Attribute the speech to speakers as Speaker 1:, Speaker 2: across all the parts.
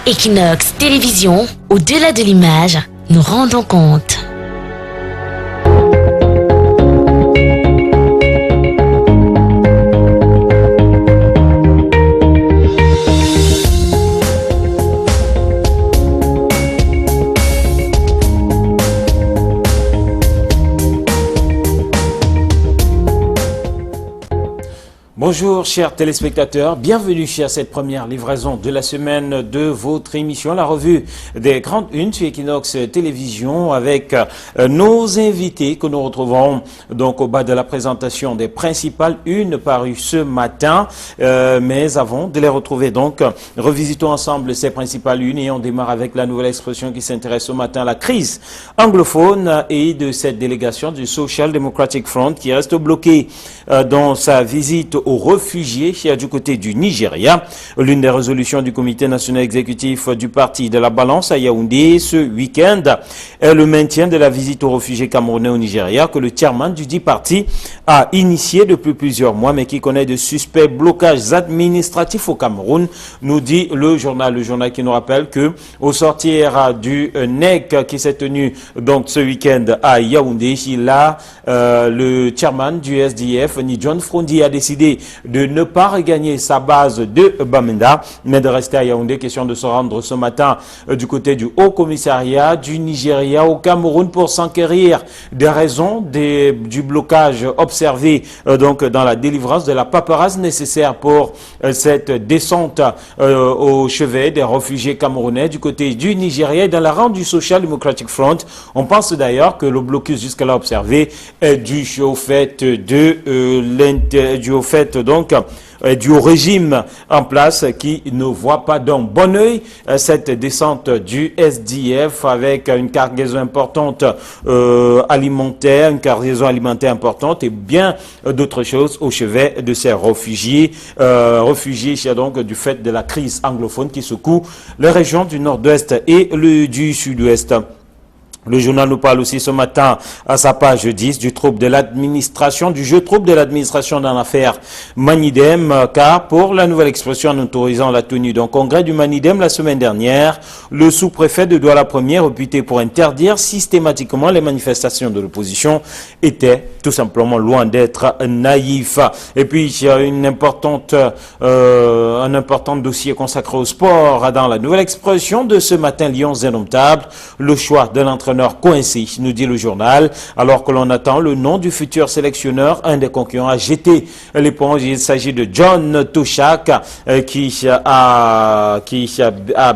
Speaker 1: Equinox Télévision, au-delà de l'image, nous rendons compte.
Speaker 2: Bonjour chers téléspectateurs, bienvenue à cette première livraison de la semaine de votre émission, la revue des grandes unes sur Equinox Télévision avec nos invités que nous retrouverons donc au bas de la présentation des principales unes parues ce matin. Mais avant de les retrouver donc, revisitons ensemble ces principales unes et on démarre avec la nouvelle expression qui s'intéresse ce matin à la crise anglophone et de cette délégation du Social Democratic Front qui reste bloquée dans sa visite aux réfugiés du côté du Nigeria. L'une des résolutions du comité national exécutif du parti de la balance à Yaoundé ce week-end est le maintien de la visite aux réfugiés camerounais au Nigeria que le chairman du dit parti a initié depuis plusieurs mois mais qui connaît de suspects blocages administratifs au Cameroun, nous dit le journal qui nous rappelle que au sortir du NEC qui s'est tenu donc ce week-end à Yaoundé, le chairman du SDF, John Frondi, a décidé de ne pas regagner sa base de Bamenda, mais de rester à Yaoundé. Question de se rendre ce matin du côté du Haut Commissariat du Nigeria au Cameroun pour s'enquérir des raisons du blocage observé donc dans la délivrance de la paperasse nécessaire pour cette descente au chevet des réfugiés camerounais du côté du Nigeria et dans la rang du Social Democratic Front. On pense d'ailleurs que le blocus jusque-là observé est dû au fait du régime en place qui ne voit pas d'un bon œil cette descente du SDF avec une cargaison importante alimentaire, importante et bien d'autres choses au chevet de ces réfugiés donc du fait de la crise anglophone qui secoue les régions du nord-ouest et du sud-ouest. Le journal nous parle aussi ce matin à sa page 10 du jeu trouble de l'administration dans l'affaire Manidem, car pour la nouvelle expression en autorisant la tenue d'un congrès du Manidem la semaine dernière, le sous-préfet de Douala Premier, réputé pour interdire systématiquement les manifestations de l'opposition, était tout simplement loin d'être naïf. Et puis il y a un important dossier consacré au sport dans la nouvelle expression de ce matin, Lions indomptables, le choix de l'entraîneur coincé, nous dit le journal, alors que l'on attend le nom du futur sélectionneur. Un des concurrents a jeté l'éponge. Il s'agit de John Toshak qui a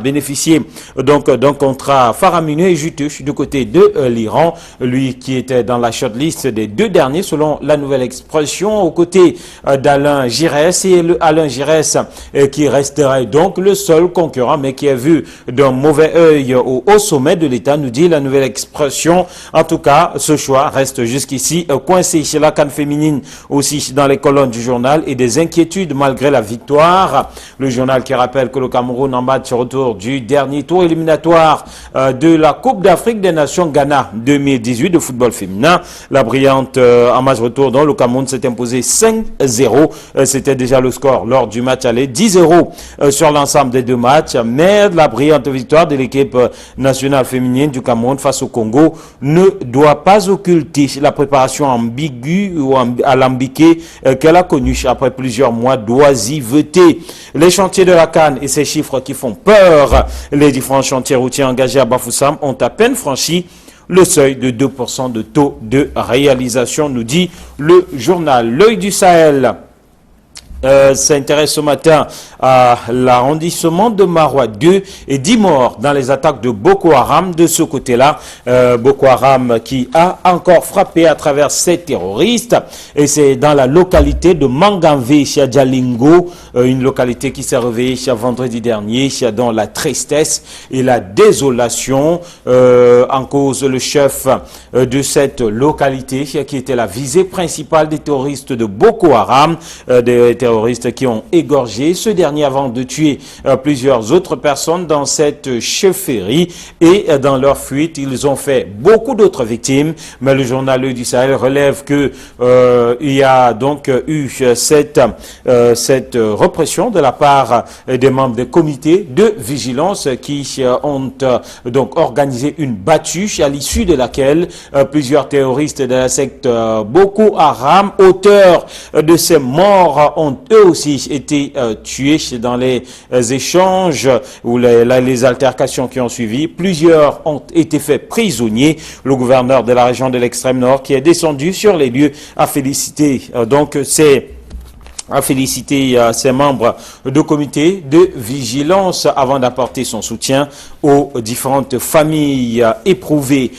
Speaker 2: bénéficié donc d'un contrat faramineux et juteux du côté de l'Iran, lui qui était dans la shortlist des deux derniers selon la nouvelle expression, aux côtés d'Alain Giresse, et Alain Giresse qui resterait donc le seul concurrent mais qui est vu d'un mauvais œil au sommet de l'État, nous dit la nouvelle expression. En tout cas, ce choix reste jusqu'ici coincé chez la CAN féminine, aussi dans les colonnes du journal, et des inquiétudes malgré la victoire. Le journal qui rappelle que le Cameroun en match retour du dernier tour éliminatoire de la Coupe d'Afrique des Nations Ghana 2018 de football féminin. La brillante en match retour dont le Cameroun s'est imposé 5-0. C'était déjà le score lors du match aller, 10-0 sur l'ensemble des deux matchs, mais la brillante victoire de l'équipe nationale féminine du Cameroun face au Congo ne doit pas occulter la préparation ambiguë ou alambiquée qu'elle a connue après plusieurs mois d'oisiveté. Les chantiers de la CAN et ces chiffres qui font peur. Les différents chantiers routiers engagés à Bafoussam ont à peine franchi le seuil de 2% de taux de réalisation, nous dit le journal. L'œil du Sahel s'intéresse ce matin à l'arrondissement de Maroua 2 et 10 morts dans les attaques de Boko Haram de ce côté-là. Boko Haram qui a encore frappé à travers ces terroristes, et c'est dans la localité de Manganvé, chez Djalingo, une localité qui s'est réveillée vendredi dernier dans la tristesse et la désolation. En cause le chef de cette localité qui était la visée principale des terroristes de Boko Haram, des terroristes terroristes qui ont égorgé ce dernier avant de tuer plusieurs autres personnes dans cette chefferie, et dans leur fuite, ils ont fait beaucoup d'autres victimes. Mais le journal du Sahel relève que il y a donc eu cette répression de la part des membres des comités de vigilance qui ont donc organisé une battue à l'issue de laquelle plusieurs terroristes de la secte Boko Haram, auteurs de ces morts, ont eux aussi été tués dans les échanges ou les altercations qui ont suivi. Plusieurs ont été faits prisonniers. Le gouverneur de la région de l'extrême nord qui est descendu sur les lieux a félicité ses membres de comité de vigilance avant d'apporter son soutien aux différentes familles éprouvées.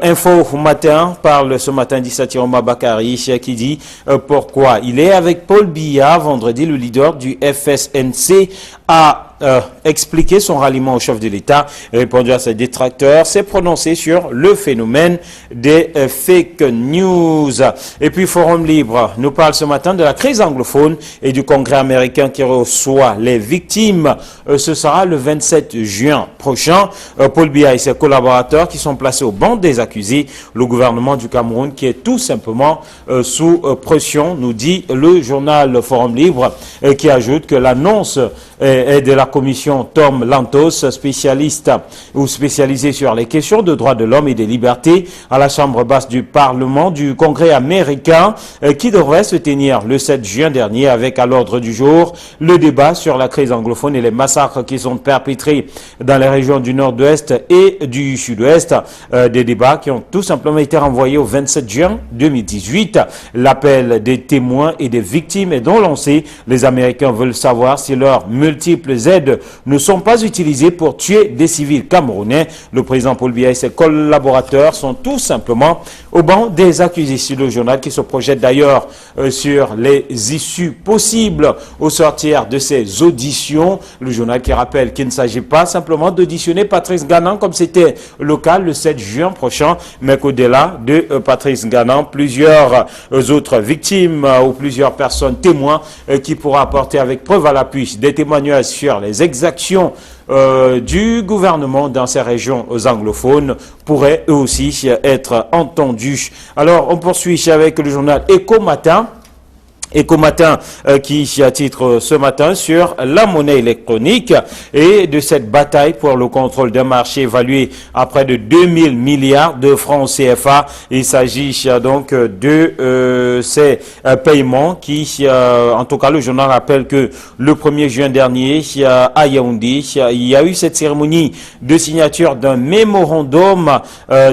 Speaker 2: Info Matin parle ce matin d'Issatiroma Bakari qui dit pourquoi il est avec Paul Biya. Vendredi, le leader du FSNC a expliqué son ralliement au chef de l'État, répondu à ses détracteurs, s'est prononcé sur le phénomène des fake news. Et puis Forum Libre nous parle ce matin de la crise anglophone et du Congrès américain qui reçoit les victimes. Ce sera le 27 juin prochain. Paul Biya et ses collaborateurs qui sont placés au banc des accusés. Le gouvernement du Cameroun qui est tout simplement sous pression, nous dit le journal Forum Libre, qui ajoute que l'annonce est de la commission Tom Lantos, spécialiste ou spécialisé sur les questions de droits de l'homme et des libertés à la Chambre basse du Parlement du Congrès américain, qui devrait se tenir le 7 juin dernier, avec à l'ordre du jour le débat sur la crise anglophone et les massacres qui sont perpétrés dans les régions du nord-ouest et du sud-ouest, des débats qui ont tout simplement été renvoyés au 27 juin 2018. L'appel des témoins et des victimes est donc lancé. Les Américains veulent savoir si leurs multiples aides ne sont pas utilisées pour tuer des civils camerounais. Le président Paul Biya et ses collaborateurs sont tout simplement au banc des accusés. Sur le journal qui se projette d'ailleurs sur les issues possibles au sortir de ces auditions. Le journal qui rappelle qu'il ne s'agit pas simplement d'auditionner Patrice Ganan comme c'était le cas le 7 juin prochain, mais qu'au-delà de Patrice Ganan, plusieurs autres victimes ou plusieurs personnes témoins qui pourra apporter avec preuve à l'appui des témoignages sur les exactions du gouvernement dans ces régions anglophones pourraient eux aussi être entendus. Alors on poursuit avec le journal Écho Matin. Écho Matin qui titre ce matin sur la monnaie électronique et de cette bataille pour le contrôle d'un marché évalué à près de 2000 milliards de francs CFA. Il s'agit donc de ces paiements qui, en tout cas le journal rappelle que le 1er juin dernier à Yaoundé, il y a eu cette cérémonie de signature d'un mémorandum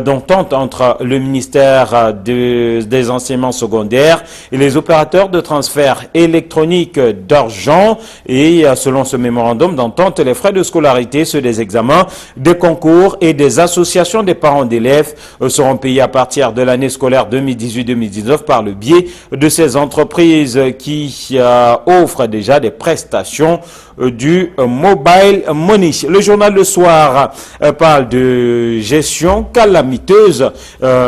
Speaker 2: d'entente entre le ministère des enseignements secondaires et les opérateurs de transfert électronique d'argent. Et selon ce mémorandum d'entente, les frais de scolarité, ceux des examens, des concours et des associations des parents d'élèves seront payés à partir de l'année scolaire 2018-2019 par le biais de ces entreprises qui offrent déjà des prestations du mobile money. Le journal Le Soir parle de gestion calamiteuse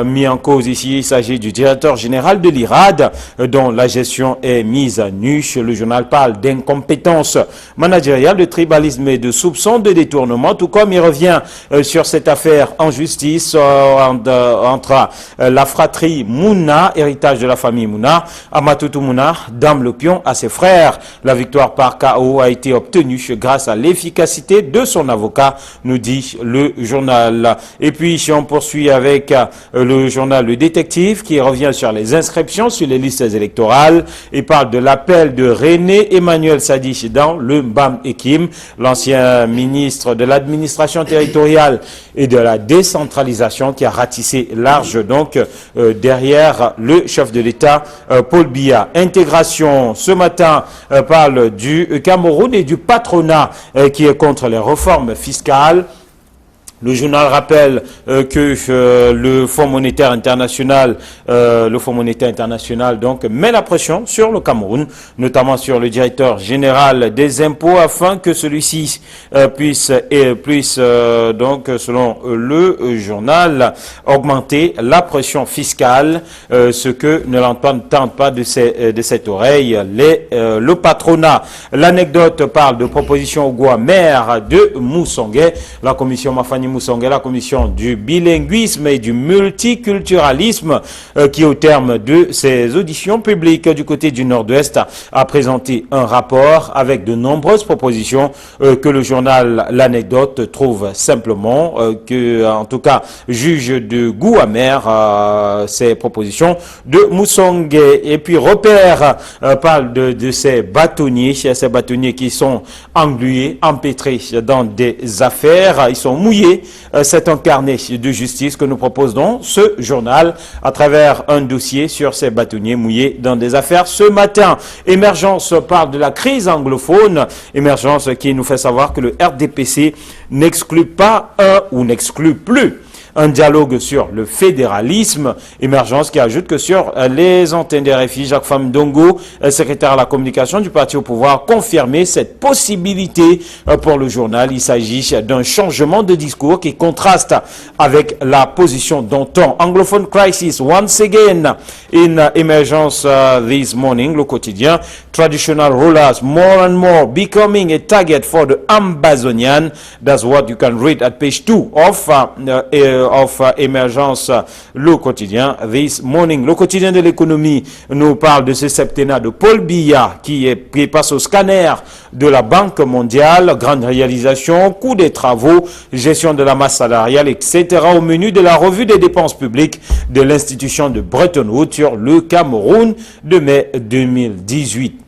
Speaker 2: mis en cause ici. Il s'agit du directeur général de l'IRAD dont la gestion est mise à nu. Le journal parle d'incompétence managériale, de tribalisme et de soupçons de détournement, tout comme il revient sur cette affaire en justice entre la fratrie Mouna, héritage de la famille Mouna, Amatoutou Mouna, Dame Le Pion à ses frères. La victoire par KO a été obtenue grâce à l'efficacité de son avocat, nous dit le journal. Et puis on poursuit avec le journal Le Détective qui revient sur les inscriptions sur les listes électorales et parle de l'appel de René Emmanuel Sadi dans le BAM Ekim, l'ancien ministre de l'administration territoriale et de la décentralisation qui a ratissé large donc derrière le chef de l'État Paul Biya. Intégration ce matin parle du Cameroun et du patronat qui est contre les réformes fiscales. Le journal rappelle que le Fonds monétaire international, donc met la pression sur le Cameroun, notamment sur le directeur général des impôts, afin que celui-ci puisse donc, selon le journal, augmenter la pression fiscale, ce que ne l'entendent pas de cette oreille le patronat. L'anecdote parle de proposition au goût maire de Moussongué. La commission Mafani Moussongué, la commission du bilinguisme et du multiculturalisme, qui au terme de ses auditions publiques du côté du Nord-Ouest a présenté un rapport avec de nombreuses propositions que le journal L'Anecdote trouve simplement en tout cas juge de goût amer ces propositions de Moussongué. Et puis Repère parle de ces bâtonniers qui sont englués, empêtrés dans des affaires, ils sont mouillés. C'est un carnet de justice que nous proposons ce journal à travers un dossier sur ces bâtonniers mouillés dans des affaires. Ce matin, Émergence parle de la crise anglophone. Émergence qui nous fait savoir que le RDPC n'exclut pas n'exclut plus un dialogue sur le fédéralisme. Émergence qui ajoute que sur les antennes des RFI, Jacques Famdongo, secrétaire à la communication du parti au pouvoir, confirmé cette possibilité pour le journal. Il s'agit d'un changement de discours qui contraste avec la position d'antan. Anglophone crisis once again in Emergence this morning, le quotidien. Traditional rulers more and more becoming a target for the Ambazonian. That's what you can read at page 2 of Emergence, le quotidien this morning. Le quotidien de l'économie nous parle de ce septennat de Paul Biya qui passe au scanner de la Banque mondiale. Grande réalisation, coût des travaux, gestion de la masse salariale, etc. au menu de la revue des dépenses publiques de l'institution de Bretton Woods sur le Cameroun de mai 2018.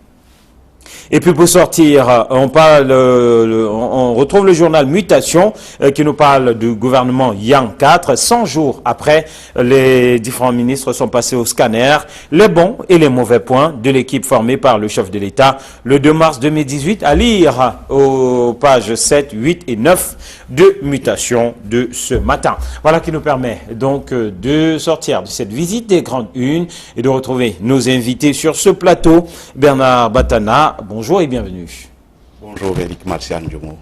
Speaker 2: Et puis pour sortir, on retrouve le journal Mutation qui nous parle du gouvernement Yang 4. 100 jours après, les différents ministres sont passés au scanner. Les bons et les mauvais points de l'équipe formée par le chef de l'État le 2 mars 2018 à lire aux pages 7, 8 et 9 de Mutation de ce matin. Voilà qui nous permet donc de sortir de cette visite des grandes unes et de retrouver nos invités sur ce plateau. Bernard Batana, bonjour et bienvenue.
Speaker 3: Bonjour Eric Martian Djomo.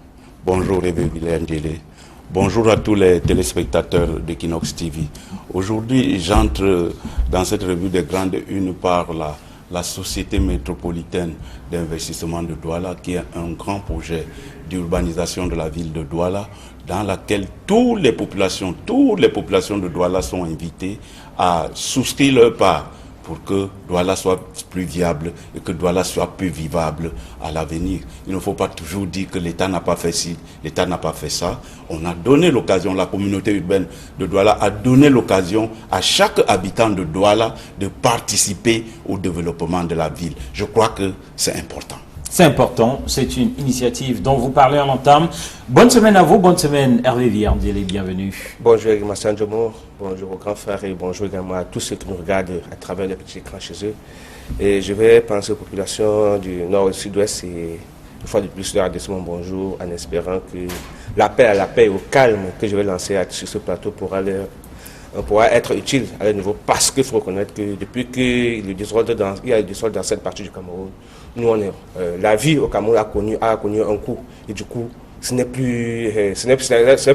Speaker 3: Bonjour Réveil Ndélé. Bonjour à tous les téléspectateurs d'Equinox TV. Aujourd'hui, j'entre dans cette revue des grandes unes par la Société métropolitaine d'investissement de Douala, qui est un grand projet d'urbanisation de la ville de Douala, dans laquelle toutes les populations de Douala sont invitées à souscrire leur part pour que Douala soit plus viable et que Douala soit plus vivable à l'avenir. Il ne faut pas toujours dire que l'État n'a pas fait ci, l'État n'a pas fait ça. On a donné l'occasion, la communauté urbaine de Douala a donné l'occasion à chaque habitant de Douala de participer au développement de la ville. Je crois que c'est important.
Speaker 2: C'est important, c'est une initiative dont vous parlez en entame. Bonne semaine à vous, bonne semaine Hervé Viardélé, bienvenue.
Speaker 4: Bonjour Eric Massanjomo, bonjour aux grands frères et bonjour également à tous ceux qui nous regardent à travers les petits écrans chez eux. Et je vais penser aux populations du nord et du sud-ouest et une fois de plus leur adresser mon bonjour en espérant que l'appel à la paix et au calme que je vais lancer sur ce plateau pourra être utile à leur niveau, parce qu'il faut reconnaître que depuis qu'il y a le désordre dans cette partie du Cameroun, nous la vie au Cameroun a connu un coup, et du coup ce n'est plus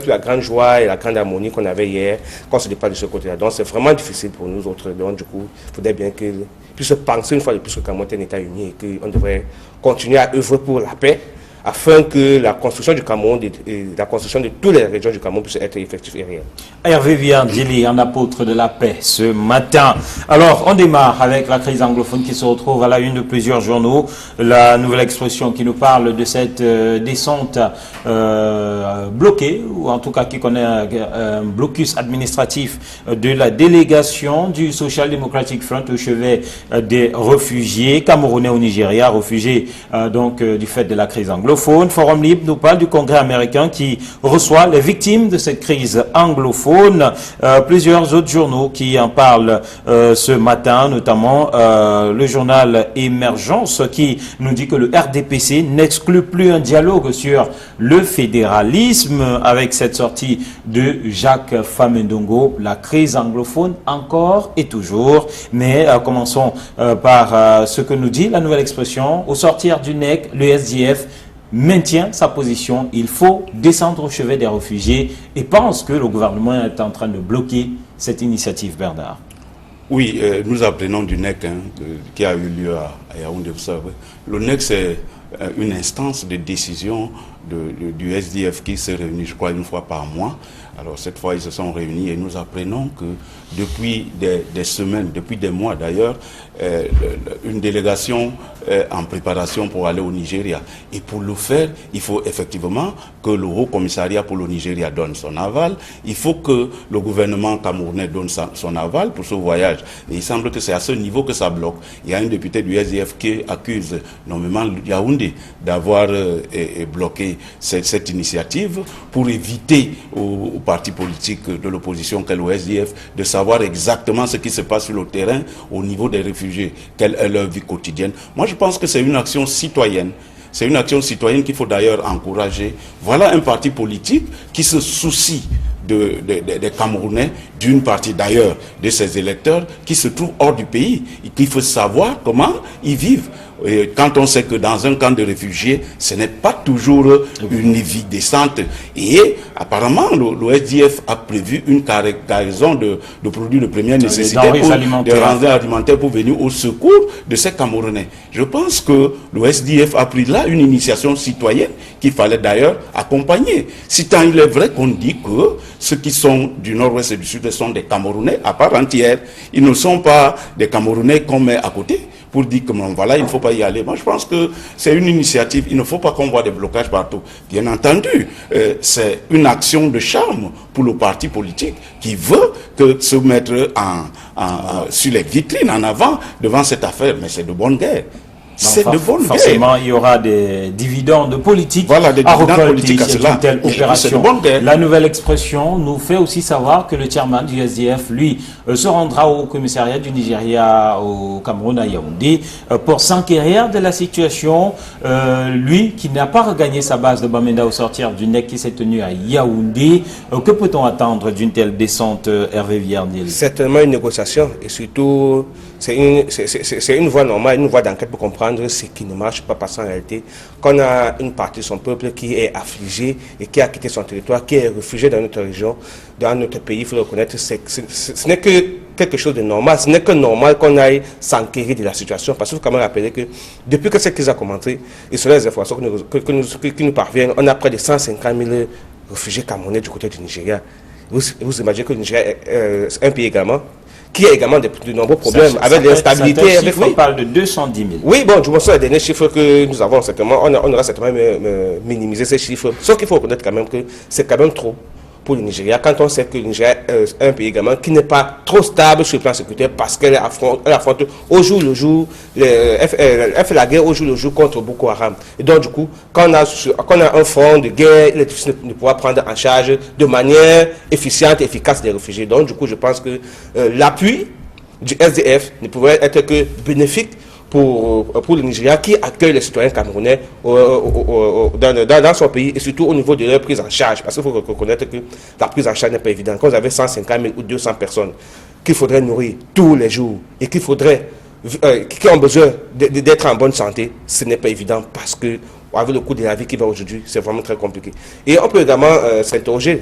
Speaker 4: la grande joie et la grande harmonie qu'on avait hier quand on se dépasse de ce côté-là. Donc c'est vraiment difficile pour nous autres. Donc du coup, il faudrait bien qu'il puisse penser une fois de plus que le Cameroun est un État uni et qu'on devrait continuer à œuvrer pour la paix, afin que la construction du Cameroun et la construction de toutes les régions du Cameroun puisse être effective et réelle.
Speaker 2: Hervé Viardélé, un apôtre de la paix ce matin. Alors, on démarre avec la crise anglophone qui se retrouve à la une de plusieurs journaux. La nouvelle expression qui nous parle de cette descente bloquée, ou en tout cas qui connaît un blocus administratif de la délégation du Social Democratic Front au chevet des réfugiés camerounais au Nigeria, réfugiés donc du fait de la crise anglophone. anglophone. Forum Libre nous parle du Congrès américain qui reçoit les victimes de cette crise anglophone. Plusieurs autres journaux qui en parlent ce matin, notamment le journal Émergence qui nous dit que le RDPC n'exclut plus un dialogue sur le fédéralisme avec cette sortie de Jacques Famendongo. La crise anglophone encore et toujours. Mais commençons par ce que nous dit la nouvelle expression. Au sortir du NEC, le SDF maintient sa position. Il faut descendre au chevet des réfugiés et pense que le gouvernement est en train de bloquer cette initiative, Bernard.
Speaker 3: Oui, nous apprenons du NEC qui a eu lieu à Yaoundé. Vous savez. Le NEC, c'est une instance de décision du SDF qui se réunit, je crois, une fois par mois. Alors cette fois, ils se sont réunis et nous apprenons que depuis des semaines, depuis des mois d'ailleurs, une délégation est en préparation pour aller au Nigeria. Et pour le faire, il faut effectivement que le Haut Commissariat pour le Nigeria donne son aval. Il faut que le gouvernement camerounais donne son aval pour ce voyage. Et il semble que c'est à ce niveau que ça bloque. Il y a un député du SDF qui accuse nommément Yaoundé d'avoir bloqué cette initiative pour éviter aux partis politiques de l'opposition qu'est le SDF de savoir exactement ce qui se passe sur le terrain au niveau des réfugiés, quelle est leur vie quotidienne. Moi, je pense que c'est une action citoyenne. C'est une action citoyenne qu'il faut d'ailleurs encourager. Voilà un parti politique qui se soucie des Camerounais, d'une partie d'ailleurs de ses électeurs qui se trouvent hors du pays et qu'il faut savoir comment ils vivent. Et quand on sait que dans un camp de réfugiés, ce n'est pas toujours une vie décente. Et apparemment, le SDF a prévu une cargaison de produits de première nécessité, de denrées alimentaires pour venir au secours de ces Camerounais. Je pense que le SDF a pris là une initiation citoyenne qu'il fallait d'ailleurs accompagner. Si tant il est vrai qu'on dit que ceux qui sont du nord-ouest et du sud sont des Camerounais à part entière, ils ne sont pas des Camerounais qu'on met à côté pour dire que voilà, il ne faut pas y aller. Moi, je pense que c'est une initiative. Il ne faut pas qu'on voit des blocages partout. Bien entendu, c'est une action de charme pour le parti politique qui veut se mettre sur les vitrines en avant devant cette affaire. Mais c'est de bonne guerre. C'est de bonne guerre.
Speaker 2: Forcément, il y aura des dividendes politiques à récolter sur une telle opération. La nouvelle expression nous fait aussi savoir que le chairman du SDF, lui, se rendra au commissariat du Nigeria au Cameroun à Yaoundé pour s'enquérir de la situation. Lui, qui n'a pas regagné sa base de Bamenda au sortir du NEC qui s'est tenu à Yaoundé, que peut-on attendre d'une telle descente, Hervé Villardiel?
Speaker 4: Certainement une négociation et surtout c'est une voie normale, une voie d'enquête pour comprendre ce qui ne marche pas, parce qu'en réalité, qu'on a une partie de son peuple qui est affligée et qui a quitté son territoire, qui est réfugié dans notre région, dans notre pays, il faut le reconnaître, ce n'est que quelque chose de normal, ce n'est que normal qu'on aille s'enquérir de la situation, parce qu'il faut quand même rappeler que depuis que cette crise a commencé, et selon les informations qui nous parviennent, on a près de 150 000 réfugiés camerounais du côté du Nigeria. Vous imaginez que le Nigeria est un pays également qui a également de nombreux problèmes avec l'instabilité.
Speaker 2: On parle de 210 000.
Speaker 4: Oui, bon, je vous montre les derniers chiffres que nous avons certainement. On aura certainement minimisé ces chiffres. Sauf qu'il faut reconnaître quand même que c'est quand même trop pour le Nigeria, quand on sait que le Nigeria est un pays également qui n'est pas trop stable sur le plan sécuritaire parce qu'elle affronte au jour le jour, elle fait la guerre au jour le jour contre Boko Haram. Et donc du coup, quand on a un front de guerre, il est difficile de pouvoir prendre en charge de manière efficiente et efficace les réfugiés. Donc du coup, je pense que l'appui du SDF ne pouvait être que bénéfique pour le Nigeria qui accueille les citoyens camerounais dans son pays et surtout au niveau de leur prise en charge. Parce qu'il faut reconnaître que la prise en charge n'est pas évidente. Quand vous avez 150 000 ou 200 personnes qu'il faudrait nourrir tous les jours et qui ont besoin d'être en bonne santé, ce n'est pas évident parce que avec le coût de la vie qui va aujourd'hui, c'est vraiment très compliqué. Et on peut également s'interroger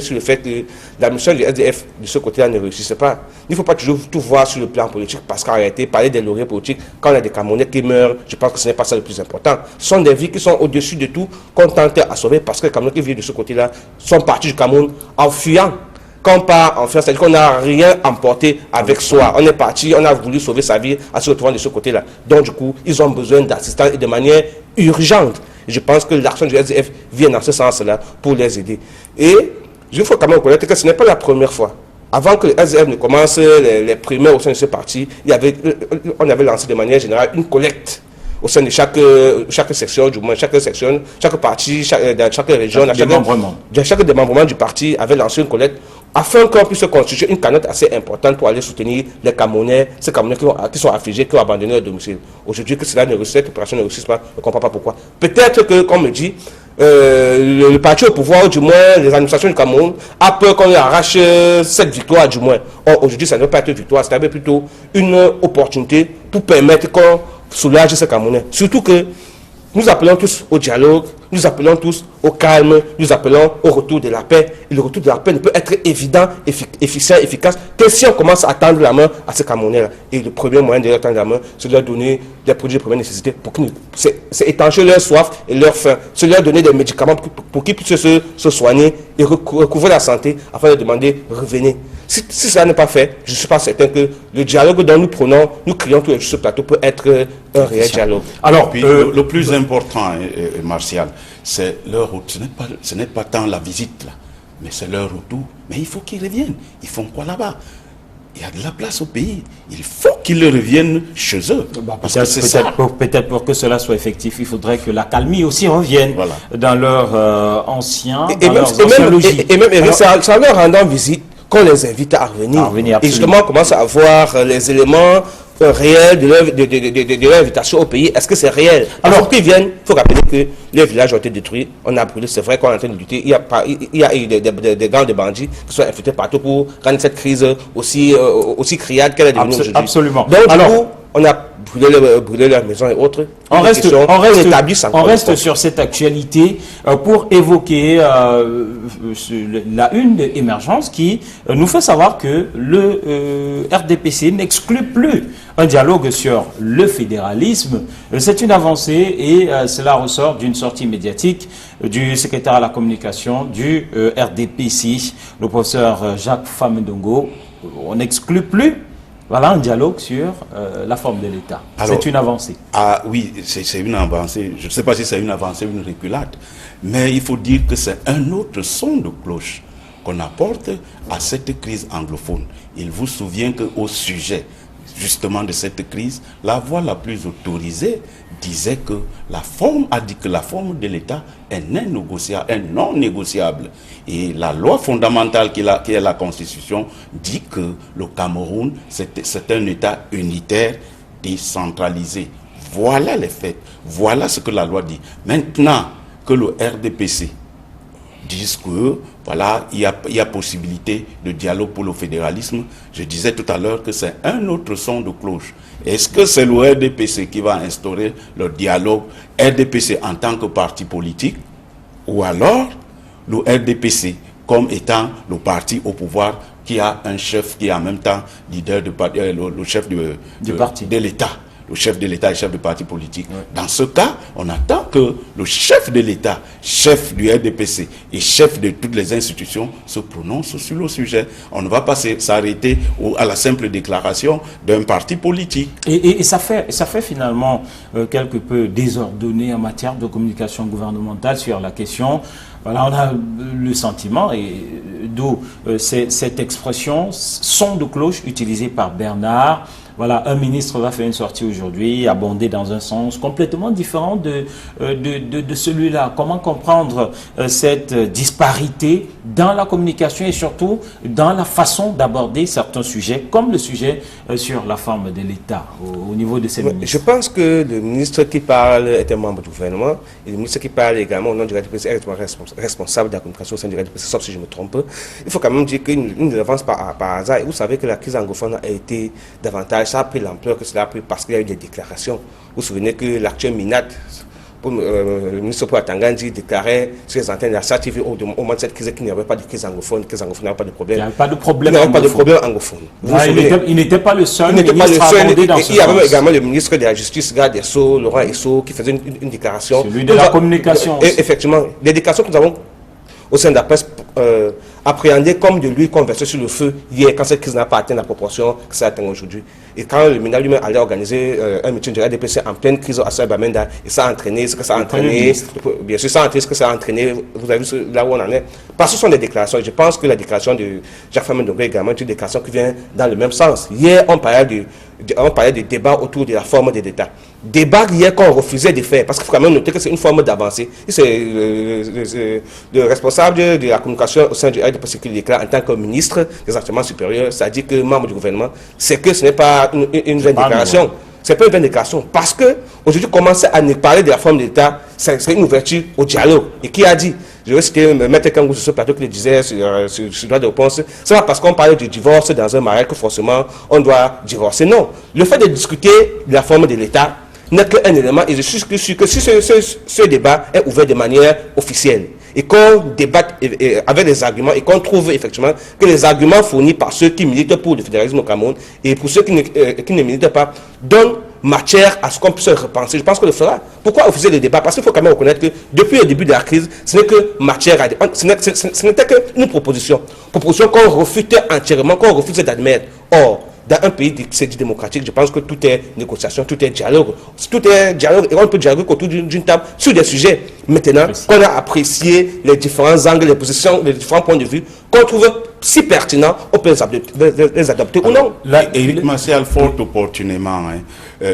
Speaker 4: sur le fait que la mission du SDF de ce côté-là ne réussissait pas. Il ne faut pas toujours tout voir sur le plan politique, parce qu'en réalité, parler des lauriers politiques, quand on a des Camerounais qui meurent, je pense que ce n'est pas ça le plus important. Ce sont des vies qui sont au-dessus de tout, qu'on tente à sauver, parce que les Camerounais qui vivent de ce côté-là sont partis du Cameroun en fuyant. Quand on part en France, c'est-à-dire qu'on n'a rien emporté avec soi. On est parti, on a voulu sauver sa vie en se retrouvant de ce côté-là. Donc du coup, ils ont besoin d'assistance et de manière urgente. Je pense que l'action du SDF vient dans ce sens-là pour les aider. Et il faut quand même reconnaître que ce n'est pas la première fois. Avant que le SDF ne commence les primaires au sein de ce parti, on avait lancé de manière générale une collecte au sein de chaque section, du moins chaque section, chaque parti, dans chaque région, chaque démembrement du parti avait lancé une collecte afin qu'on puisse constituer une cagnotte assez importante pour aller soutenir les Camerounais, ces Camerounais qui sont affligés, qui ont abandonné leur domicile. Aujourd'hui, que cette opération ne réussisse pas, je ne comprends pas pourquoi. Peut-être que, comme me dit, le parti au pouvoir, ou du moins les administrations du Cameroun, a peur qu'on arrache cette victoire, du moins. Or, aujourd'hui, ça ne veut pas être une victoire, c'est plutôt une opportunité pour permettre qu'on soulage ces Camerounais. Surtout que nous appelons tous au dialogue, nous appelons tous au calme, nous appelons au retour de la paix. Et le retour de la paix ne peut être évident, efficient, efficace que si on commence à tendre la main à ces Camerounais-là. Et le premier moyen de leur tendre la main, c'est de leur donner des produits de première nécessité pour qu'ils c'est étancher leur soif et leur faim. C'est leur donner des médicaments pour qu'ils puissent se soigner et recouvrer la santé afin de demander revenez. Si ça n'est pas fait, je ne suis pas certain que le dialogue dont nous prenons, nous crions tous sur ce plateau peut être un réel dialogue.
Speaker 3: Alors, puis, le plus important, Martial, c'est leur retour. Ce n'est pas tant la visite, là, mais c'est leur retour. Mais il faut qu'ils reviennent. Ils font quoi là-bas? Il y a de la place au pays. Il faut qu'ils reviennent chez eux.
Speaker 2: Peut-être pour que cela soit effectif, il faudrait que l'accalmie aussi revienne dans leur ancien logis.
Speaker 4: Et même, Eric, c'est en leur rendant visite qu'on les invite à revenir. Et justement, on commence à avoir les éléments réels de leur invitation au pays. Est-ce que c'est réel? Alors qu'ils viennent, il faut rappeler que les villages ont été détruits, on a brûlé, c'est vrai qu'on est en train de lutter. Il y a eu des gangs de bandits qui sont infiltrés partout pour rendre cette crise aussi criarde qu'elle est devenue aujourd'hui.
Speaker 2: Absolument.
Speaker 4: Donc, du coup, on a brûlé leurs maisons et autres.
Speaker 2: On reste sur cette actualité pour évoquer la une émergence qui nous fait savoir que le RDPC n'exclut plus un dialogue sur le fédéralisme. C'est une avancée et cela ressort d'une sortie médiatique du secrétaire à la communication du RDPC, le professeur Jacques Famendongo. On n'exclut plus un dialogue sur la forme de l'État. C'est une avancée.
Speaker 3: Ah oui, c'est une avancée. Je ne sais pas si c'est une avancée ou une reculade, mais il faut dire que c'est un autre son de cloche qu'on apporte à cette crise anglophone. Il vous souvient qu'au sujet justement de cette crise, la voix la plus autorisée disait que la forme de l'État est non négociable. Et la loi fondamentale qui est la Constitution dit que le Cameroun, c'est un État unitaire décentralisé. Voilà les faits. Voilà ce que la loi dit. Maintenant que le RDPC disent que voilà, il y a possibilité de dialogue pour le fédéralisme. Je disais tout à l'heure que c'est un autre son de cloche. Est-ce que c'est le RDPC qui va instaurer le dialogue, RDPC en tant que parti politique, ou alors le RDPC comme étant le parti au pouvoir qui a un chef qui est en même temps leader le chef de l'État? Le chef de l'État et chef de parti politique. Ouais. Dans ce cas, on attend que le chef de l'État, chef du RDPC et chef de toutes les institutions se prononcent sur le sujet. On ne va pas s'arrêter à la simple déclaration d'un parti politique.
Speaker 2: Et ça fait finalement quelque peu désordonné en matière de communication gouvernementale sur la question. Voilà, on a le sentiment, et d'où cette expression, son de cloche utilisée par Bernard. Voilà, un ministre va faire une sortie aujourd'hui, abondé dans un sens complètement différent de celui-là. Comment comprendre cette disparité dans la communication et surtout dans la façon d'aborder certains sujets, comme le sujet sur la forme de l'État au niveau de ces ministres?
Speaker 4: Je pense que le ministre qui parle est un membre du gouvernement et le ministre qui parle également au nom du RDPC est responsable de la communication au sein du RDPC, sauf si je me trompe. Il faut quand même dire qu'il ne avance pas par hasard. Et vous savez que la crise anglophone a été davantage. Ça a pris l'ampleur que cela a pris parce qu'il y a eu des déclarations. Vous vous souvenez que l'actuel Minat, le ministre Pouatangandji déclarait sur les antennes de la SATV au moment de cette crise qu'il n'y avait pas de crise anglophone, que les anglophones n'avaient pas de problème.
Speaker 2: Il n'y avait pas de problème
Speaker 4: anglophone.
Speaker 2: Il n'était pas le seul
Speaker 4: ministre
Speaker 2: abordé dans ce
Speaker 4: Il y avait également le ministre de la Justice, garde des Sceaux, Laurent Esso, qui faisait une déclaration.
Speaker 2: Celui de la communication.
Speaker 4: Effectivement, les déclarations que nous avons au sein de la presse appréhendé comme de l'huile qu'on versait sur le feu hier, quand cette crise n'a pas atteint la proportion que ça atteint aujourd'hui. Et quand le ministre lui-même allait organiser un meeting de RDPC en pleine crise à Saint-Bamenda, et ça a entraîné ce que ça a entraîné, bien sûr, ça a entraîné ce que ça a entraîné, vous avez vu là où on en est. Parce que ce sont des déclarations. Je pense que la déclaration de Jacques Famine Dombe également est une déclaration qui vient dans le même sens. Hier, on parlait de débat autour de la forme de l'État. Débat hier qu'on refusait de faire, parce qu'il faut quand même noter que c'est une forme d'avancée. C'est le responsable de la communication au sein du RDPC qui le déclare en tant que ministre des enseignements supérieurs, c'est-à-dire que membre du gouvernement, c'est que ce n'est pas une vaine déclaration. C'est pas une vaine déclaration. Parce que aujourd'hui, commencer à nous parler de la forme de l'État, c'est une ouverture au dialogue. Et qui a dit? Je vais citer Maître Kangou sur ce plateau qui le disait sur droit de réponse. C'est pas parce qu'on parle du divorce dans un mariage que forcément on doit divorcer. Non. Le fait de discuter de la forme de l'État n'est qu'un élément. Et je suis sûr que si ce débat est ouvert de manière officielle et qu'on débatte avec des arguments et qu'on trouve effectivement que les arguments fournis par ceux qui militent pour le fédéralisme au Cameroun et pour ceux qui ne militent pas donnent matière à ce qu'on puisse repenser. Je pense qu'on le fera. Pourquoi refuser le débat? Parce qu'il faut quand même reconnaître que depuis le début de la crise, ce n'est que matière à débat. Ce n'était qu'une proposition. Proposition qu'on refute entièrement, qu'on refuse d'admettre. Or, dans un pays qui s'est dit démocratique, je pense que tout est négociation, tout est dialogue. Tout est dialogue et on peut dialoguer autour d'une table sur des sujets. Maintenant qu'on a apprécié les différents angles, les positions, les différents points de vue, qu'on trouve si pertinents, on peut les adopter ou non.
Speaker 3: Là, Éric Martial, fort opportunément,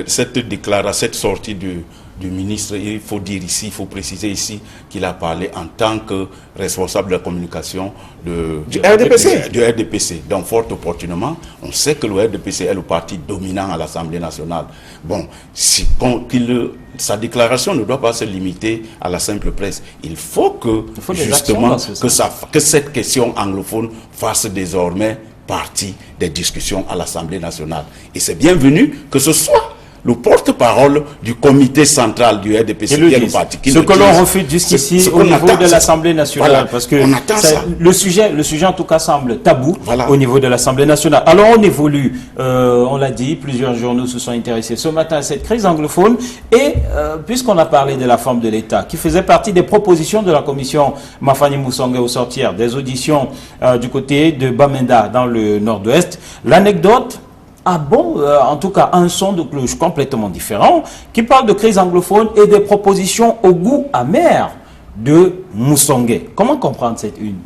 Speaker 3: cette déclaration, cette sortie du ministre, il faut dire ici, il faut préciser ici qu'il a parlé en tant que responsable de la communication du RDPC. Donc, fort opportunément, on sait que le RDPC est le parti dominant à l'Assemblée nationale. Bon, sa déclaration ne doit pas se limiter à la simple presse. Il faut que, justement, que cette question anglophone fasse désormais partie des discussions à l'Assemblée nationale. Et c'est bienvenu que ce soit le porte-parole du comité central du RDPC, qui est le parti qui
Speaker 2: ce que l'on refuse jusqu'ici au niveau de l'Assemblée nationale, voilà, parce que le sujet en tout cas semble tabou au niveau de l'Assemblée nationale. Alors on évolue, on l'a dit, plusieurs journaux se sont intéressés ce matin à cette crise anglophone et puisqu'on a parlé de la forme de l'État, qui faisait partie des propositions de la commission Mafani Moussongue au sortir des auditions du côté de Bamenda dans le nord-ouest, l'anecdote en tout cas, un son de cloche complètement différent qui parle de crise anglophone et des propositions au goût amer de Moussongue. Comment comprendre cette une?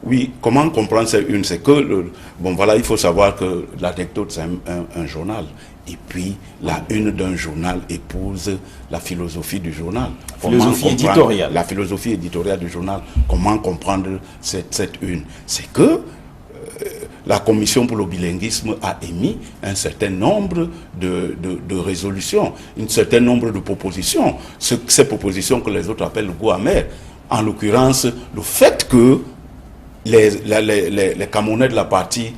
Speaker 3: Oui, comment comprendre cette une? C'est que, il faut savoir que l'anecdote, c'est un journal. Et puis, la une d'un journal épouse la philosophie du journal. La philosophie éditoriale du journal. Comment comprendre cette une? C'est que la Commission pour le bilinguisme a émis un certain nombre de résolutions, un certain nombre de propositions. Ces propositions que les autres appellent le goût amer. En l'occurrence, le fait que les Camerounais de la partie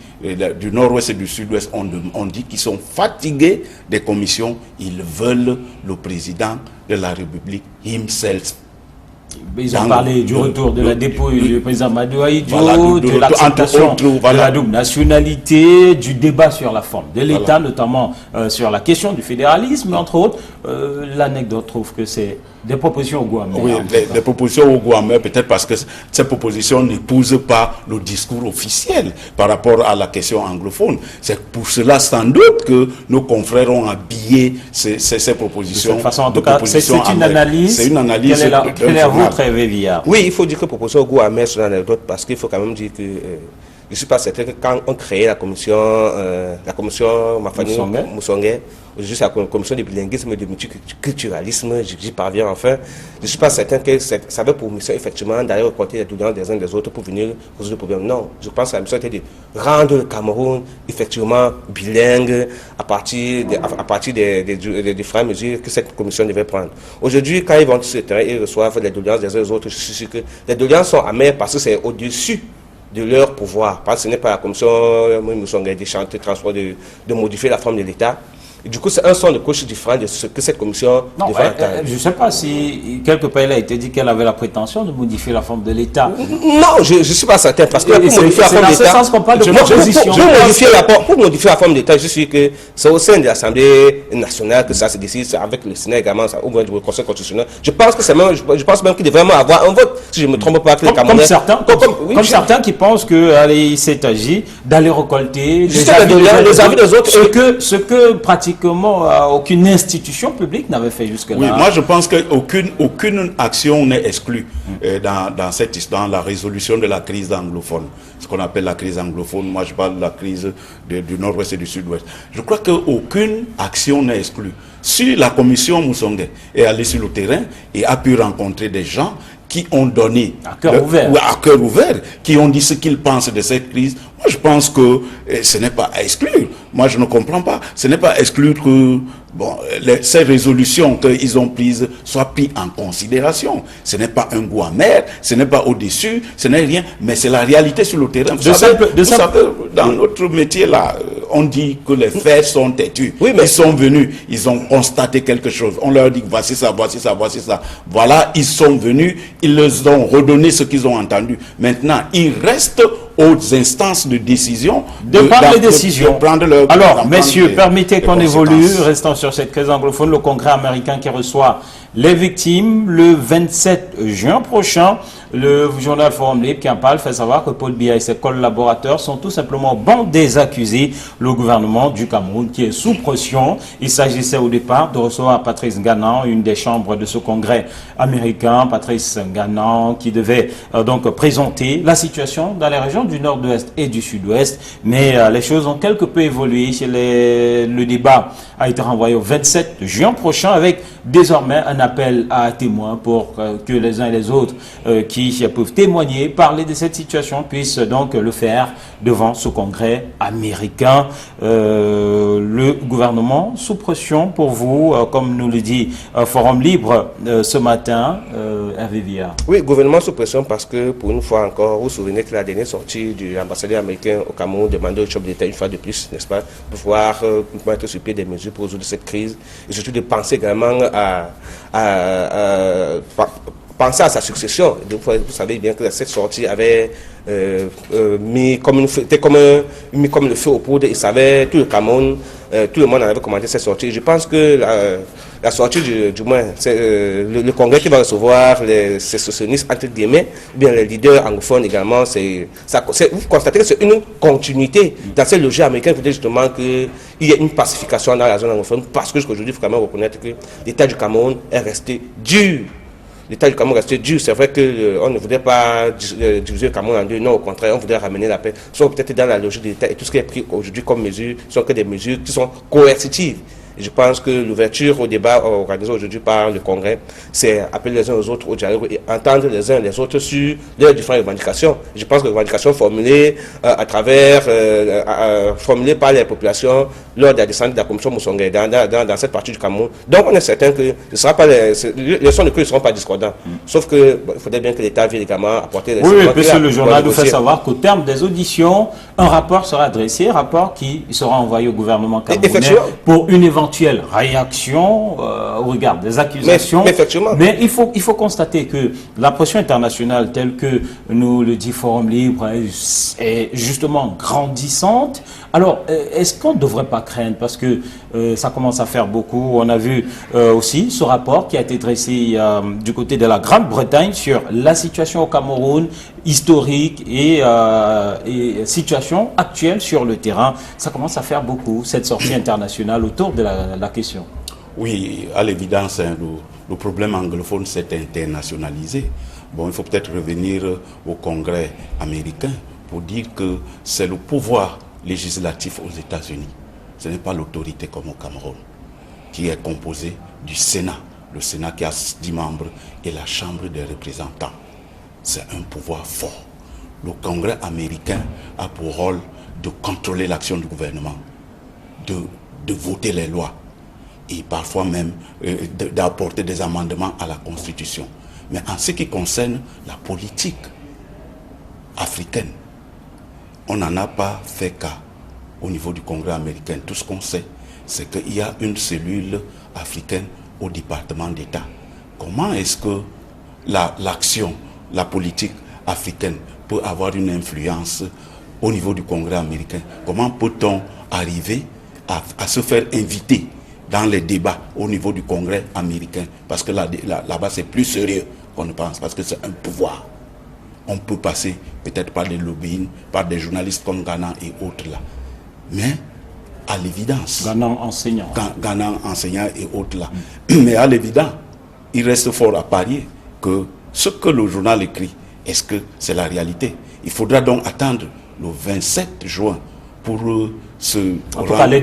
Speaker 3: du nord-ouest et du sud-ouest ont dit qu'ils sont fatigués des commissions. Ils veulent le président de la République himself.
Speaker 2: Ils ont parlé du retour de la dépouille du président Madou Aïdjo, de l'acceptation de la double nationalité, du débat sur la forme de l'État, notamment sur la question du fédéralisme, entre autres. L'anecdote trouve que c'est des propositions au goût amer.
Speaker 3: Oui, des propositions au goût amer, peut-être parce que ces propositions n'épousent pas le discours officiel par rapport à la question anglophone. C'est pour cela, sans doute, que nos confrères ont habillé ces propositions.
Speaker 2: De toute façon, en tout cas, c'est une analyse.
Speaker 3: C'est une analyse.
Speaker 2: Quelle est à vous, très Vévillard?
Speaker 4: Oui, il faut dire que proposition au goût amer, c'est une anecdote, parce qu'il faut quand même dire que je ne suis pas certain que quand on créait la commission Mafani Moussongue, juste la commission de bilinguisme et de multiculturalisme, j'y parviens enfin, je ne suis pas certain que ça avait pour mission effectivement d'aller reporter les doléances des uns des autres pour venir résoudre le problème. Non, je pense que la mission était de rendre le Cameroun effectivement bilingue à partir des différentes mesures que cette commission devait prendre. Aujourd'hui, quand ils vont sur le terrain, ils reçoivent les doléances des uns des autres, je suis sûr que les doléances sont amères parce que c'est au-dessus de leur pouvoir. Parce que ce n'est pas la commission Moussongue de chanter, transport, de modifier la forme de l'État. Et du coup, c'est un son de cloche différent de ce que cette commission devrait entendre.
Speaker 2: Je ne sais pas si quelque part il a été dit qu'elle avait la prétention de modifier la forme de l'État.
Speaker 4: Non, je ne suis pas certain, parce que pour modifier la forme
Speaker 2: dans ce
Speaker 4: d'État,
Speaker 2: sens qu'on parle de proposition.
Speaker 4: pour modifier la forme d'État, je suis que c'est au sein de l'Assemblée nationale que ça se décide, c'est avec le Sénat également, au moins du Conseil constitutionnel. Je pense que c'est même, je pense même qu'il devrait vraiment avoir un vote, si je ne me trompe pas.
Speaker 2: Comme certains qui pensent qu'il s'est agi d'aller récolter les avis des autres, ce que pratiquement aucune institution publique n'avait fait jusque-là.
Speaker 3: Oui, moi je pense qu'aucune action n'est exclue dans la résolution de la crise anglophone. Ce qu'on appelle la crise anglophone, moi je parle de la crise du nord-ouest et du sud-ouest. Je crois qu'aucune action n'est exclue. Si la commission Moussongue est allée sur le terrain et a pu rencontrer des gens qui ont donné
Speaker 2: à cœur
Speaker 3: ouvert, qui ont dit ce qu'ils pensent de cette crise, moi je pense que ce n'est pas à exclure. Moi je ne comprends pas. Ce n'est pas à exclure que ces résolutions qu'ils ont prises soient prises en considération. Ce n'est pas un goût amer, ce n'est pas au-dessus, ce n'est rien, mais c'est la réalité sur le terrain. Vous savez, dans notre métier là, on dit que les faits sont têtus. Oui, mais ils sont venus, ils ont constaté quelque chose. On leur dit voici ça, voici ça, voici ça. Voilà, ils sont venus, ils leur ont redonné ce qu'ils ont entendu. Maintenant, il reste aux instances de décision
Speaker 2: de prendre les décisions. Alors, messieurs, permettez qu'on évolue. Restons sur cette crise anglophone. Le Congrès américain qui reçoit les victimes le 27 juin prochain. Le journal Forum Libre qui en parle fait savoir que Paul Biya et ses collaborateurs sont tout simplement banc des accusés. Le gouvernement du Cameroun qui est sous pression. Il s'agissait au départ de recevoir Patrice Nganan, une des chambres de ce congrès américain. Patrice Nganan qui devait donc présenter la situation dans les régions du nord-ouest et du sud-ouest. Mais les choses ont quelque peu évolué. Le débat a été renvoyé au 27 juin prochain avec désormais un appel à témoins pour que les uns et les autres qui peuvent témoigner, parler de cette situation, puissent donc le faire devant ce congrès américain. Le gouvernement sous pression pour vous, comme nous le dit Forum Libre ce matin, Hervé Villard.
Speaker 4: Oui, gouvernement sous pression parce que pour une fois encore, vous vous souvenez que la dernière sortie du ambassadeur américain au Cameroun demandait au chef d'État une fois de plus, n'est-ce pas, de pouvoir mettre sur pied des mesures pour résoudre cette crise et surtout de penser également penser à sa succession. Donc, vous savez bien que cette sortie avait mis comme le feu aux poudres. Il savait, tout le Cameroun, tout le monde en avait commandé cette sortie. Je pense que la sortie, du moins, c'est le congrès qui va recevoir ces socialistes, entre guillemets, ou bien les leaders anglophones également, vous constatez que c'est une continuité dans cette logique américaine qui dit justement qu'il y ait une pacification dans la zone anglophone, parce que jusqu'aujourd'hui, il faut quand même reconnaître que l'État du Cameroun est resté dur. L'État du Cameroun restait dur. C'est vrai qu'on ne voudrait pas diviser le Cameroun en deux. Non, au contraire, on voudrait ramener la paix. Sauf peut-être dans la logique de l'État. Et tout ce qui est pris aujourd'hui comme mesures sont que des mesures qui sont coercitives. Et je pense que l'ouverture au débat organisé aujourd'hui par le Congrès, c'est appeler les uns aux autres au dialogue et entendre les uns les autres sur leurs différentes revendications. Je pense que les revendications formulées formulées par les populations lors de la descente de la commission Moussongue dans cette partie du Cameroun. Donc on est certain que ce sera pas les sons de cœur ne seront pas discordants. Sauf que il faudrait bien que l'État vienne également apporter les
Speaker 2: oui, puisque le journal nous fait savoir qu'au terme des auditions, un rapport sera adressé, rapport qui sera envoyé au gouvernement camerounais pour une éventuelle réaction au regard des accusations. Mais il faut constater que la pression internationale telle que nous le dit Forum Libre est justement grandissante. Alors, est-ce qu'on ne devrait pas craindre, parce que ça commence à faire beaucoup. On a vu aussi ce rapport qui a été dressé du côté de la Grande-Bretagne sur la situation au Cameroun, historique et situation actuelle sur le terrain. Ça commence à faire beaucoup, cette sortie internationale autour de la question.
Speaker 3: Oui, à l'évidence, le problème anglophone s'est internationalisé. Bon, il faut peut-être revenir au Congrès américain pour dire que c'est le pouvoir législatif aux États-Unis. Ce n'est pas l'autorité comme au Cameroun, qui est composée du Sénat. Le Sénat qui a 10 membres et la Chambre des représentants. C'est un pouvoir fort. Le Congrès américain a pour rôle de contrôler l'action du gouvernement, de voter les lois et parfois même d'apporter des amendements à la Constitution. Mais en ce qui concerne la politique africaine, on n'en a pas fait cas au niveau du Congrès américain. Tout ce qu'on sait, c'est qu'il y a une cellule africaine au département d'État. Comment est-ce que l'action, la politique africaine peut avoir une influence au niveau du Congrès américain? Comment peut-on arriver à se faire inviter dans les débats au niveau du Congrès américain? Parce que là-bas, c'est plus sérieux qu'on ne pense, parce que c'est un pouvoir. On peut passer peut-être par des lobbying, par des journalistes comme Ghana et autres là. Mais à l'évidence...
Speaker 2: Ghana enseignant.
Speaker 3: Ghana enseignant et autres là. Mais à l'évidence, il reste fort à parier que ce que le journal écrit, est-ce que c'est la réalité? Il faudra donc attendre le 27 juin pour
Speaker 2: en tout cas, les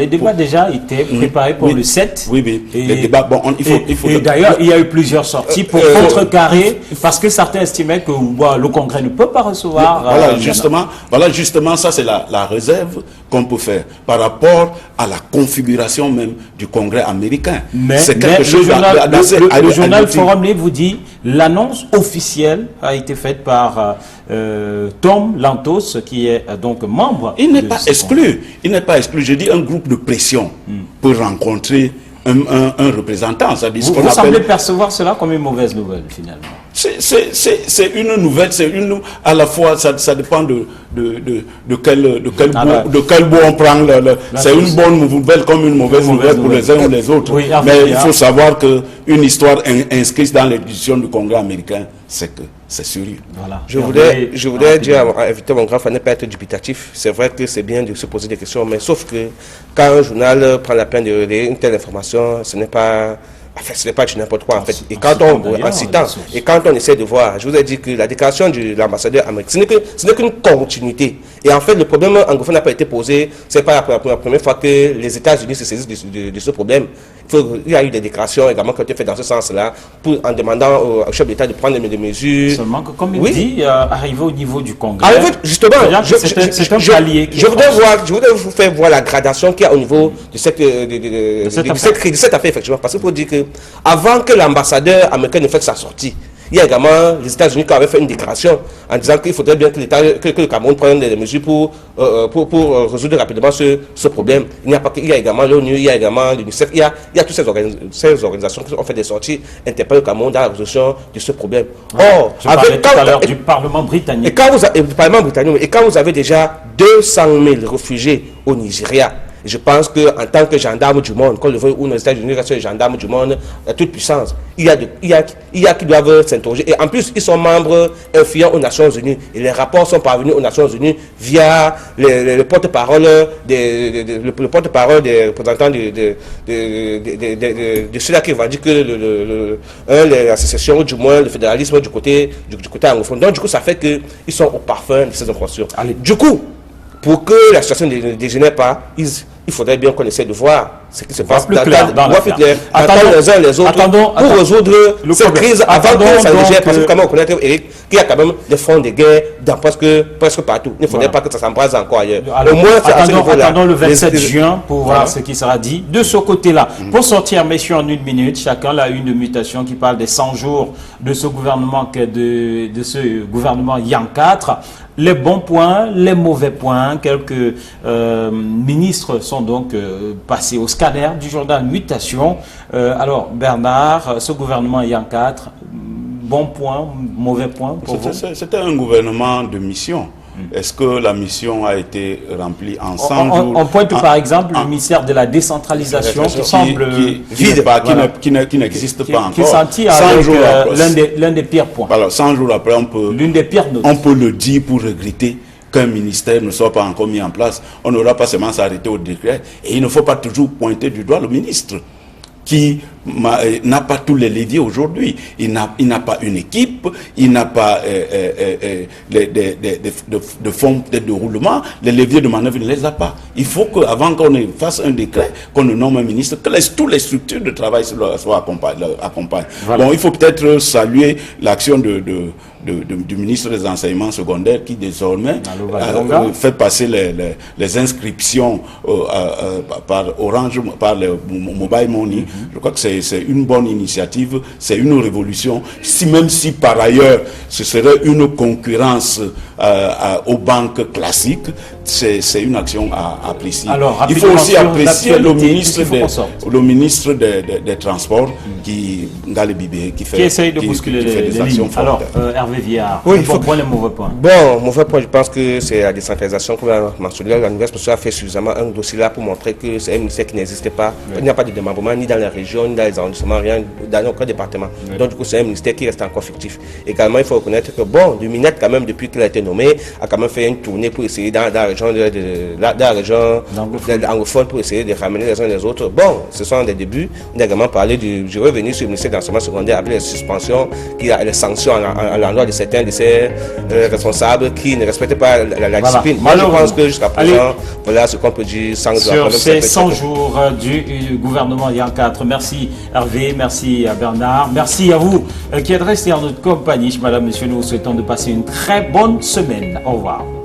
Speaker 2: débats déjà étaient préparés pour le 7.
Speaker 3: Oui, oui. Les débats, bon, il faut
Speaker 2: et d'ailleurs, il y a eu plusieurs sorties pour contrecarrer, parce que certains estimaient que le Congrès ne peut pas recevoir...
Speaker 3: Voilà, justement, ça c'est la réserve qu'on peut faire par rapport à la configuration même du Congrès américain.
Speaker 2: C'est quelque chose le journal Forum Libre vous dit, l'annonce officielle a été faite par Tom Lantos, qui est donc membre...
Speaker 3: Il n'est pas exclu. Il n'est pas exclu. Je dis un groupe de pression pour rencontrer un représentant.
Speaker 2: Vous semblez percevoir cela comme une mauvaise nouvelle, finalement.
Speaker 3: C'est une nouvelle, à la fois, ça dépend de quel bout on prend. C'est une bonne nouvelle comme une mauvaise nouvelle pour les uns ou les autres. Oui, mais il faut savoir qu'une histoire inscrite dans l'édition du Congrès américain, c'est que c'est sérieux.
Speaker 4: Voilà. Je voudrais dire, inviter mon grand frère à ne pas être dubitatif. C'est vrai que c'est bien de se poser des questions, mais sauf que quand un journal prend la peine de relayer une telle information, ce n'est pas... En fait, ce n'est pas du n'importe quoi, en fait. Et quand on essaie de voir, je vous ai dit que la déclaration de l'ambassadeur américain, ce n'est qu'une continuité. Et en fait, le problème anglophone n'a pas été posé, c'est pas la première fois que les États-Unis se saisissent de ce problème. Il y a eu des déclarations également qui ont été faites dans ce sens-là, en demandant au chef d'État de prendre des mesures.
Speaker 2: Seulement que, comme il dit, arriver au niveau du Congrès.
Speaker 4: Justement,
Speaker 2: c'est un palier.
Speaker 4: Je voudrais vous faire voir la gradation qu'il y a au niveau de cette affaire, effectivement. Parce qu'il faut dire que avant que l'ambassadeur américain ne fasse sa sortie, il y a également les États-Unis qui avaient fait une déclaration en disant qu'il faudrait bien que le Cameroun prenne des mesures pour résoudre rapidement ce problème. Il y a également l'ONU, il y a également l'UNICEF, il y a toutes ces organisations qui ont fait des sorties interpellent le Cameroun dans la résolution de ce problème.
Speaker 2: Or, je parlais tout à l'heure du Parlement britannique.
Speaker 4: Et quand vous avez déjà 200 000 réfugiés au Nigeria, je pense qu'en tant que gendarme du monde, qu'on le veuille ou nos États-Unis restent les gendarmes du monde à toute puissance, il y a qui doivent s'interroger. Et en plus, ils sont membres influents aux Nations Unies. Et les rapports sont parvenus aux Nations Unies via le porte-parole des représentants de ceux-là qui revendiquent l'association, ou du moins le fédéralisme du côté anglophone. Donc, du coup, ça fait qu'ils sont au parfum de ces informations. Du coup, pour que la situation ne dégénère pas, il faudrait bien qu'on essaie de voir ce qui se passe attendre les uns les autres pour résoudre cette crise avant que ça ne dégère. Parce que comment on connaît, Eric, qu'il y a quand même des fonds de guerre dans presque partout. Il ne faudrait pas que ça s'embrase encore ailleurs.
Speaker 2: Au moins, attendons le 27 juin pour voir ce qui sera dit de ce côté-là. Pour sortir, messieurs, en une minute, chacun a une mutation qui parle des 100 jours de ce gouvernement, Yang 4. Les bons points, les mauvais points. Quelques ministres sont donc passés au scanner du journal Mutation. Alors, Bernard, ce gouvernement Yang 4, bon point, mauvais point pour vous?
Speaker 3: C'était un gouvernement de mission. Est-ce que la mission a été remplie en 100 jours?
Speaker 2: On pointe par exemple le ministère de la décentralisation qui semble
Speaker 3: vide, qui n'existe pas encore.
Speaker 2: Qui sentit l'un des pires points.
Speaker 3: Alors, 100 jours après,
Speaker 2: l'une des pires notes.
Speaker 3: On peut le dire pour regretter qu'un ministère ne soit pas encore mis en place. On n'aura pas seulement s'arrêter au décret. Et il ne faut pas toujours pointer du doigt le ministre qui n'a pas tous les leviers aujourd'hui. Il n'a pas une équipe, il n'a pas de fonds de roulement, les leviers de manœuvre, il ne les a pas. Il faut qu'avant qu'on fasse un décret, qu'on nomme un ministre, que toutes les structures de travail soient accompagnées. Voilà. Bon, il faut peut-être saluer l'action du ministre des Enseignements secondaires qui désormais fait passer les inscriptions par Orange, par le Mobile Money. Je crois que c'est une bonne initiative, c'est une révolution. Même si par ailleurs ce serait une concurrence aux banques classiques, c'est une action à apprécier.
Speaker 2: Alors,
Speaker 3: il faut aussi apprécier le ministre des Transports qui
Speaker 2: essaye de bousculer les actions fortes. Alors, Hervé Viard,
Speaker 4: oui, il faut
Speaker 2: prendre les mauvais points.
Speaker 4: Bon, mauvais point, je pense que c'est la décentralisation qu'on a mentionnée. La nouvelle expression a fait suffisamment un dossier là pour montrer que c'est un ministère qui n'existait pas. Oui. Il n'y a pas de démembrement ni dans la région, ni dans les arrondissements, rien dans aucun département. Oui. Donc, du coup, c'est un ministère qui reste encore fictif. Également, il faut reconnaître que, bon, le Minette, quand même, depuis qu'il a été nommé, a quand même fait une tournée pour essayer dans la région anglophone pour essayer de ramener les uns les autres. Bon, ce sont des débuts. On a également parlé je vais revenir sur le ministère d'enseignement secondaire avec les suspensions, les sanctions à l'endroit de certains de ces responsables qui ne respectent pas la discipline. Moi, je pense que jusqu'à présent, voilà ce qu'on peut dire sans
Speaker 2: sur ces 100 jours du gouvernement Yann 4. Merci Hervé, merci à Bernard, merci à vous qui êtes restés en notre compagnie. Madame, monsieur, nous vous souhaitons de passer une très bonne semaine. Au revoir.